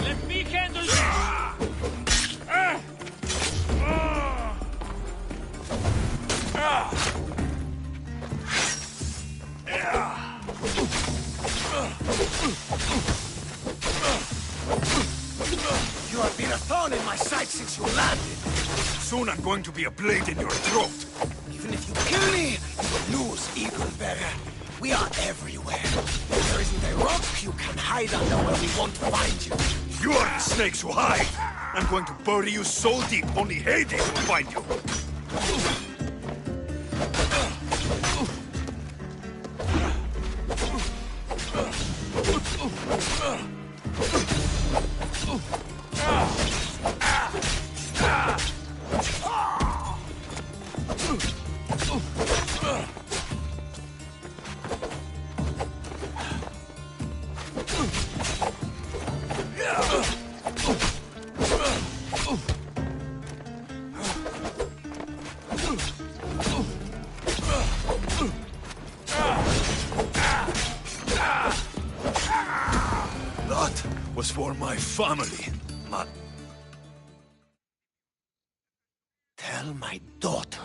A: Let me handle this!
C: You have been a thorn in my side since you landed.
H: Soon I'm going to be a blade in your throat.
C: Even if you kill me, you lose, Eagle Bearer. We are everywhere. There isn't a rock you can hide under where we won't find you.
H: You are the snakes who hide. I'm going to bury you so deep, only Hades will find you. That was for my family.
C: Tell my daughter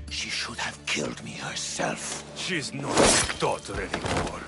C: she should have killed me herself.
H: She's not my daughter anymore.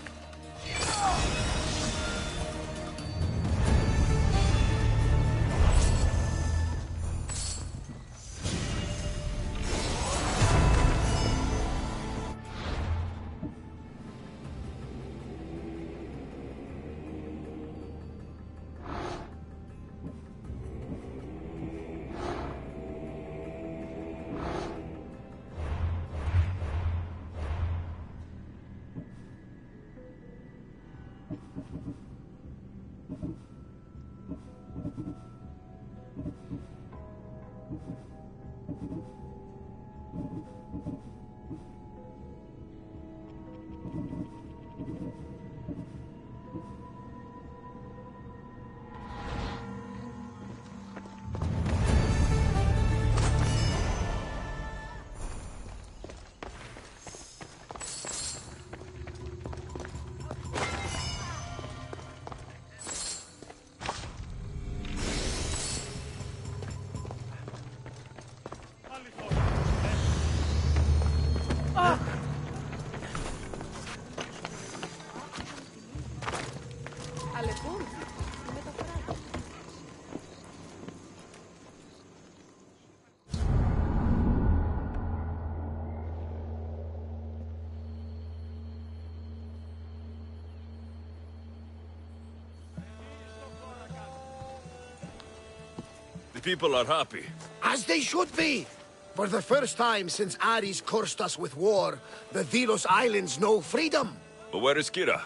H: The people are happy.
C: As they should be! For the first time since Ares cursed us with war, the Delos Islands know freedom!
H: But where is Kira?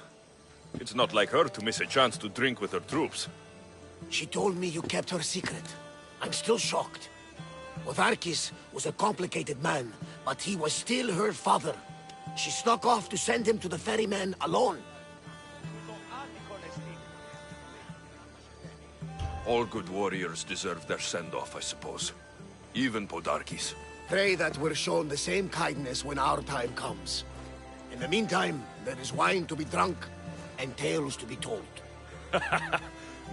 H: It's not like her to miss a chance to drink with her troops.
C: She told me you kept her secret. I'm still shocked. Otharkis was a complicated man, but he was still her father. She snuck off to send him to the ferryman alone.
H: All good warriors deserve their send-off, I suppose. Even Podarkis.
C: Pray that we're shown the same kindness when our time comes. In the meantime, there is wine to be drunk, and tales to be told.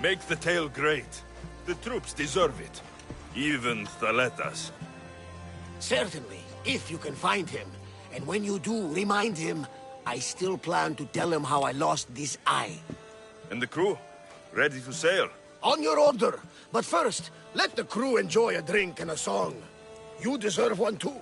H: Make the tale great. The troops deserve it. Even Thaletas.
C: Certainly, if you can find him. And when you do, remind him, I still plan to tell him how I lost this eye.
H: And the crew? Ready to sail?
C: On your order. But first, let the crew enjoy a drink and a song. You deserve one too.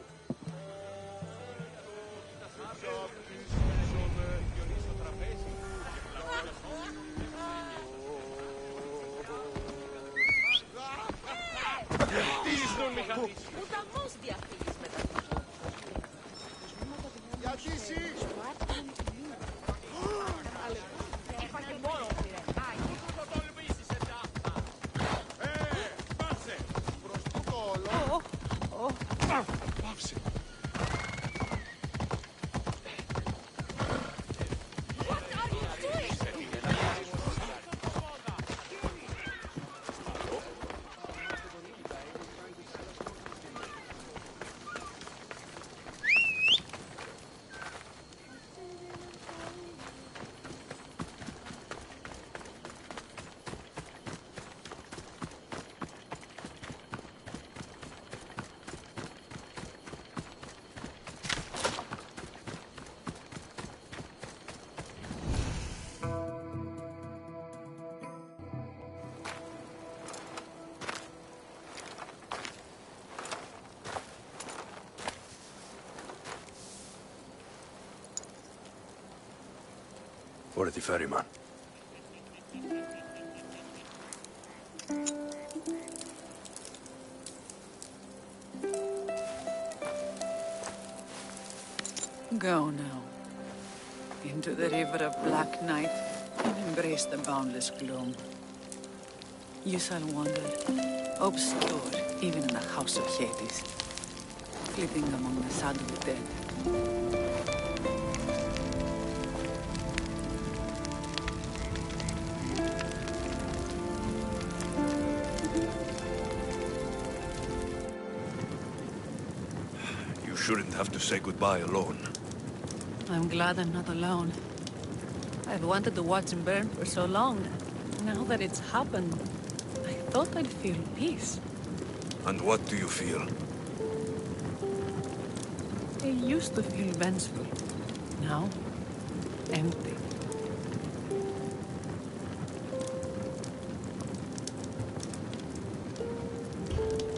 H: For the ferryman.
G: Go now. Into the river of black night and embrace the boundless gloom. You shall wander, obscure even in the house of Hades, flitting among the saddled dead.
H: You shouldn't have to say goodbye alone.
G: I'm glad I'm not alone. I've wanted to watch him burn for so long. Now that it's happened, I thought I'd feel peace.
H: And what do you feel?
G: I used to feel vengeful. Now, empty.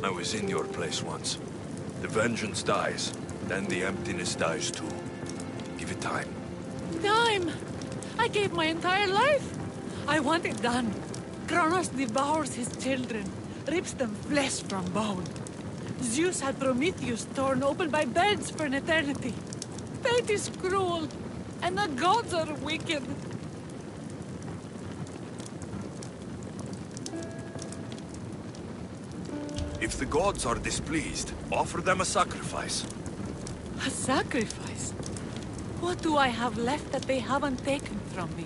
H: I was in your place once. The vengeance dies, then the emptiness dies too. Give it time.
G: Time! I gave my entire life! I want it done. Kronos devours his children, rips them flesh from bone. Zeus had Prometheus torn open by birds for an eternity. Fate is cruel, and the gods are wicked.
H: If the gods are displeased, offer them a sacrifice.
G: A sacrifice? What do I have left that they haven't taken from me?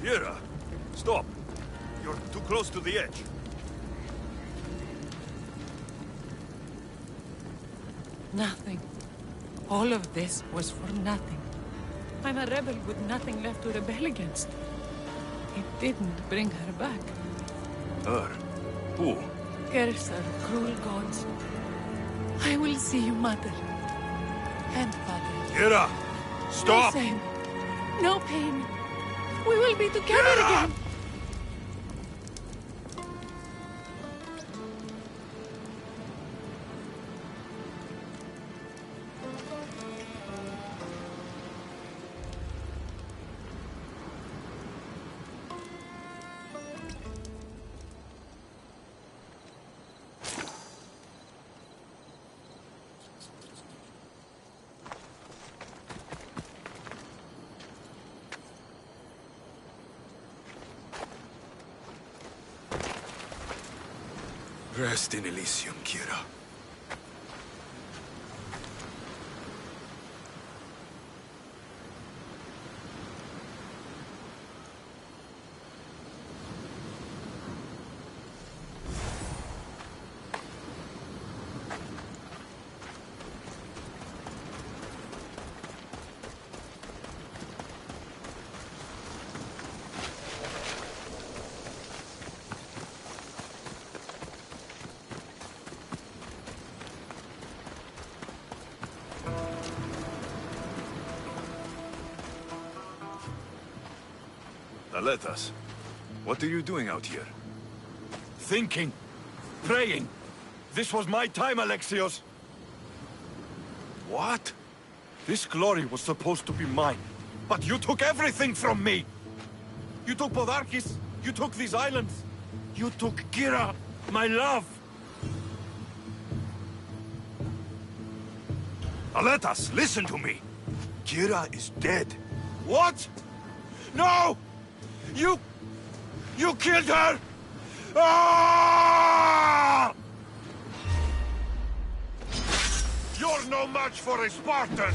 H: Kira, stop. You're too close to the edge.
G: Nothing. All of this was for nothing. I'm a rebel with nothing left to rebel against. It didn't bring her back.
H: Her? Who?
G: Curse are cruel gods. I will see you, mother. And father.
H: Kira! Stop!
G: No shame. No pain. We will be together again.
H: Rest in Elysium, Kira. Let us. What are you doing out here?
C: Thinking. Praying. This was my time, Alexios.
H: What?
C: This glory was supposed to be mine. But you took everything from me! You took Podarkis. You took these islands. You took Kira, my love.
H: Aletas, listen to me. Kira is dead.
C: What? No! You killed her! Ah! You're no match for a Spartan!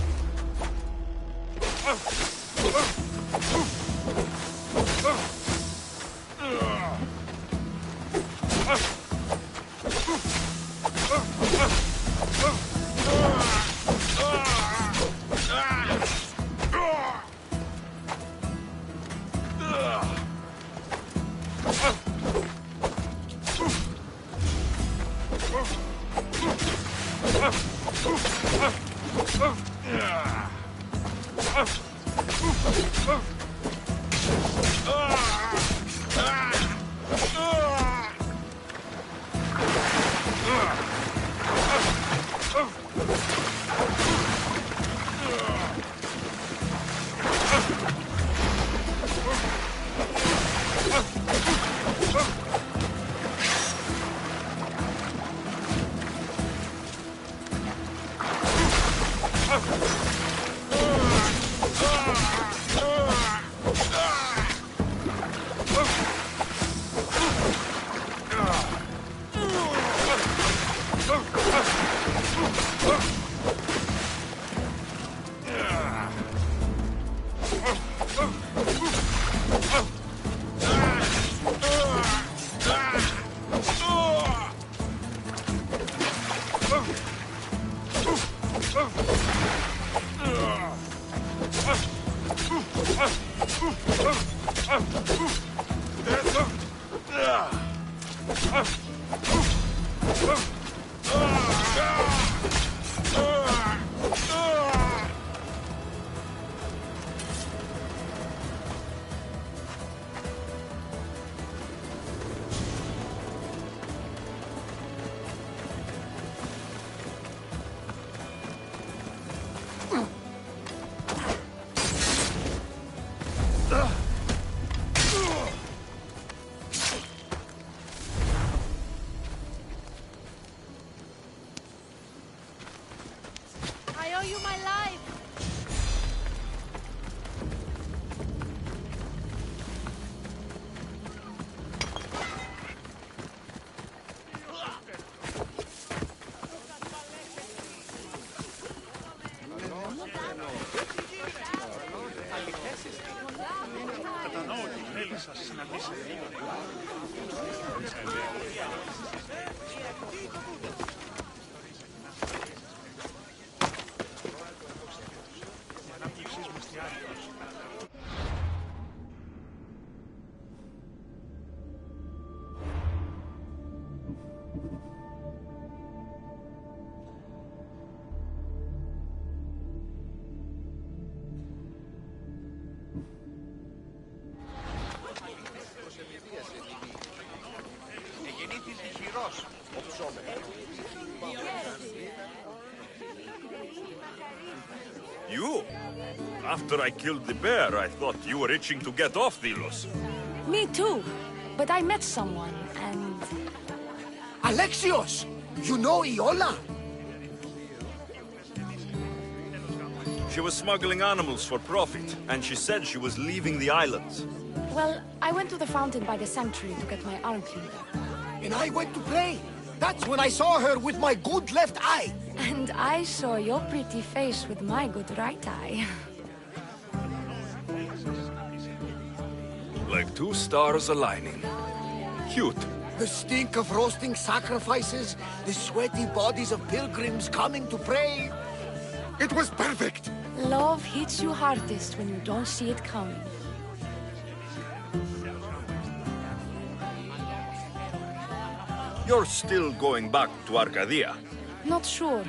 G: I owe you my life.
H: You? After I killed the bear, I thought you were itching to get off Delos.
B: Me too. But I met someone, and...
A: Alexios! You know Iola?
H: She was smuggling animals for profit, and she said she was leaving the islands.
B: Well, I went to the fountain by the sanctuary to get my arm cleaned up.
A: And I went to pray. That's when I saw her with my good left eye.
B: And I saw your pretty face with my good right eye.
H: Like two stars aligning. Cute.
A: The stink of roasting sacrifices, the sweaty bodies of pilgrims coming to pray. It was perfect.
B: Love hits you hardest when you don't see it coming.
H: You're still going back to Arcadia.
B: Not sure.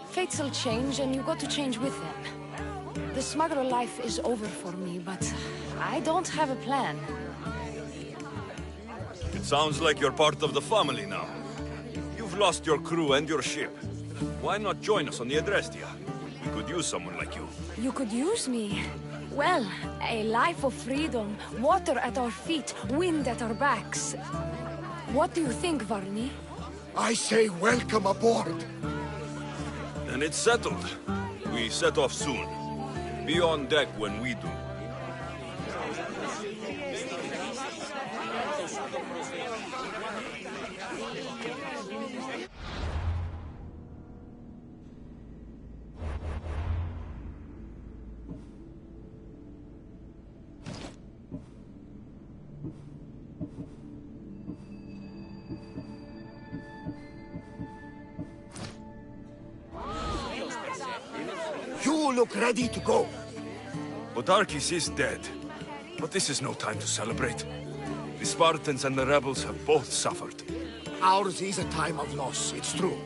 B: Fates will change, and you got to change with them. The smuggler life is over for me, but I don't have a plan.
H: It sounds like you're part of the family now. You've lost your crew and your ship. Why not join us on the Adrestia? We could use someone like you.
B: You could use me. Well, a life of freedom, water at our feet, wind at our backs. What do you think, Varni?
A: I say welcome aboard.
H: Then it's settled. We set off soon. Be on deck when we do.
A: You look ready to go.
H: Podarkes is dead. But this is no time to celebrate. The Spartans and the rebels have both suffered.
A: Ours is a time of loss, it's true.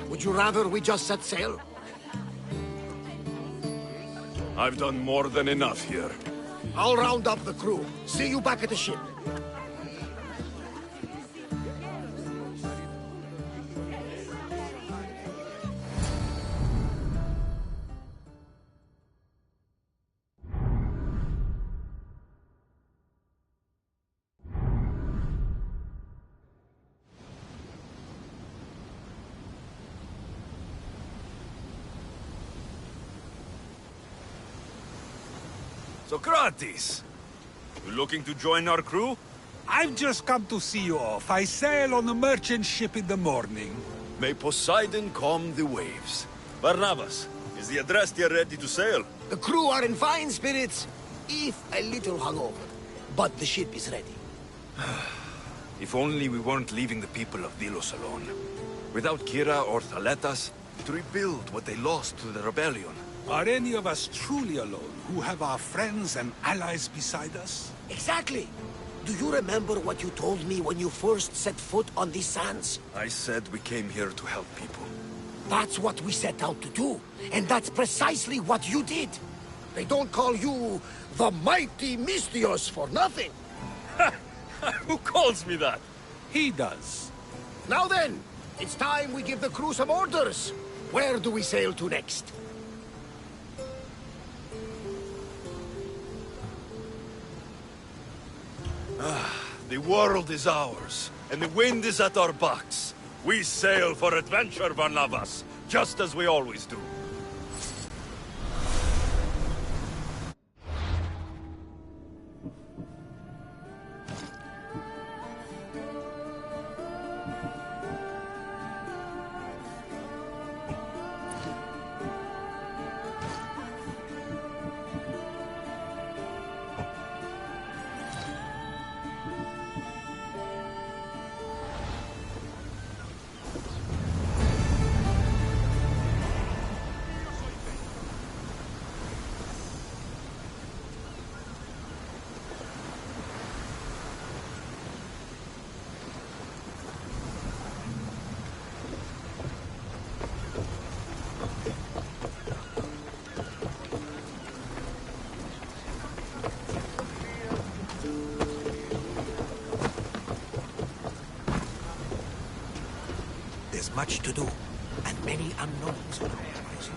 A: Would you rather we just set sail?
H: I've done more than enough here.
A: I'll round up the crew. See you back at the ship.
H: Socrates! You looking to join our crew?
E: I've just come to see you off. I sail on a merchant ship in the morning.
H: May Poseidon calm the waves. Barnabas, is the Adrestia ready to sail?
J: The crew are in fine spirits, if a little hungover. But the ship is ready.
H: If only we weren't leaving the people of Delos alone. Without Kira or Thaletas, to rebuild what they lost to the rebellion.
E: Are any of us truly alone, who have our friends and allies beside us?
J: Exactly. Do you remember what you told me when you first set foot on these sands?
H: I said we came here to help people.
J: That's what we set out to do. And that's precisely what you did. They don't call you the mighty Mystios for nothing.
H: Who calls me that?
E: He does.
J: Now then, it's time we give the crew some orders. Where do we sail to next?
H: The world is ours, and the wind is at our backs. We sail for adventure, Barnabas, just as we always do.
J: There's much to do, and many unknowns on the horizon.